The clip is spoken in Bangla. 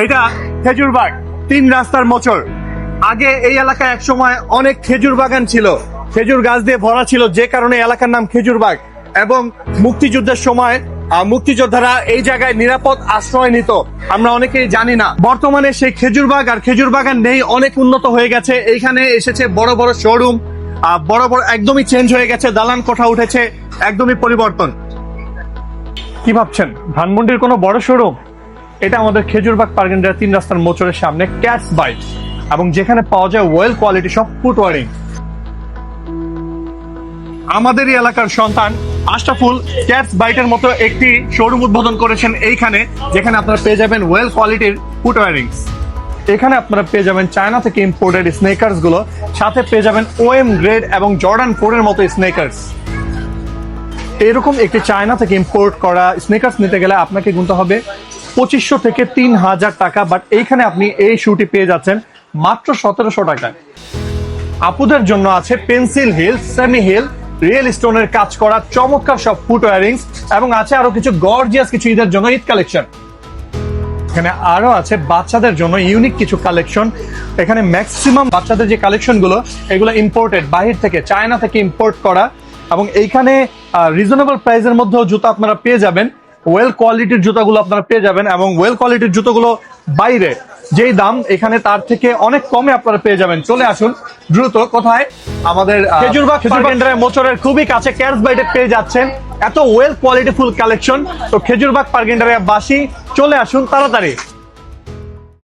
এটা খেজুরবাগ 3 রাস্তার মোচড়। আগে এই এলাকায় এক সময় অনেক খেজুর বাগান ছিল, খেজুর গাছ দিয়ে ভরা ছিল, যে কারণে এলাকার নাম খেজুরবাগ। এবং মুক্তিযুদ্ধের সময় মুক্তিযোদ্ধারা এই জায়গায় নিরাপদ আশ্রয় নিত, আমরা অনেকেই জানি না। বর্তমানে সেই খেজুরবাগ আর খেজুর বাগান নেই, অনেক উন্নত হয়ে গেছে। এইখানে এসেছে বড় বড় শোরুম, বড় বড়, একদমই চেঞ্জ হয়ে গেছে, দালান কোঠা উঠেছে, একদমই পরিবর্তন। কি ভাবছেন ধানমন্ডির কোনো বড় শোরুম? এটা আমাদের খেজুরবাগ পার্কের 3 রাস্তার মোচরের সামনে ক্যাটস বাইট, এবং যেখানে পাওয়া যায় ওয়েল কোয়ালিটি সব ফুটওয়ারিং। আমাদেরই এলাকার সন্তান আশরাফুল ক্যাটস বাইটের মতো একটি শোরুম উদ্বোধন করেছেন এইখানে, যেখানে আপনারা পেয়ে যাবেন ওয়েল কোয়ালিটির ফুটওয়ারিংস। এখানে আপনারা পেয়ে যাবেন চায়না থেকে ইম্পোর্টেড স্নেকার্স গুলো, সাথে পেয়ে যাবেন ওএম গ্রেড এবং জর্ডান 4 এর মতো স্নেকার্স। এরকম একটি চায়না থেকে ইম্পোর্ট করা স্নেকার্স নিতে গেলে আপনাকে গুনতে হবে 2500 থেকে 3000 টাকা, বাট এইখানে আপনি এই শুটি পেয়ে যাচ্ছেন মাত্র 1700 টাকায়। আপুদের জন্য আছে pencil heel, semi heel, real স্টোনের কাজ করা চমৎকার সব ফুটওয়ারিংস, এবং আছে আরো কিছু গর্জিয়াস কিছু ঈদের জন্য ঈদ কালেকশন। এখানে আরো আছে বাচ্চাদের জন্য ইউনিক কিছু কালেকশন। এখানে ম্যাক্সিমাম বাচ্চাদের যে কালেকশন গুলো, এগুলো ইম্পোর্টেড, বাহির থেকে চায়না থেকে ইম্পোর্ট করা। এবং এইখানে রিজনেবল প্রাইসের মধ্যেও জুতো আপনারা পেয়ে যাবেন, ওয়েল কোয়ালিটির জুতাগুলো আপনারা পেয়ে যাবেন। এবং ওয়েল কোয়ালিটির জুতোগুলো বাইরে যেই দাম, এখানে তার থেকে অনেক কমে আপনারা পেয়ে যাবেন। চলে আসুন দ্রুত। কোথায়? আমাদের খেজুরবাগ মোচরের খুবই কাছে ক্যাটস বাইটে পেয়ে যাচ্ছেন এত ওয়েল কোয়ালিটি ফুল কালেকশন। তো খেজুরবাগ পার্কের বাসী চলে আসুন তাড়াতাড়ি।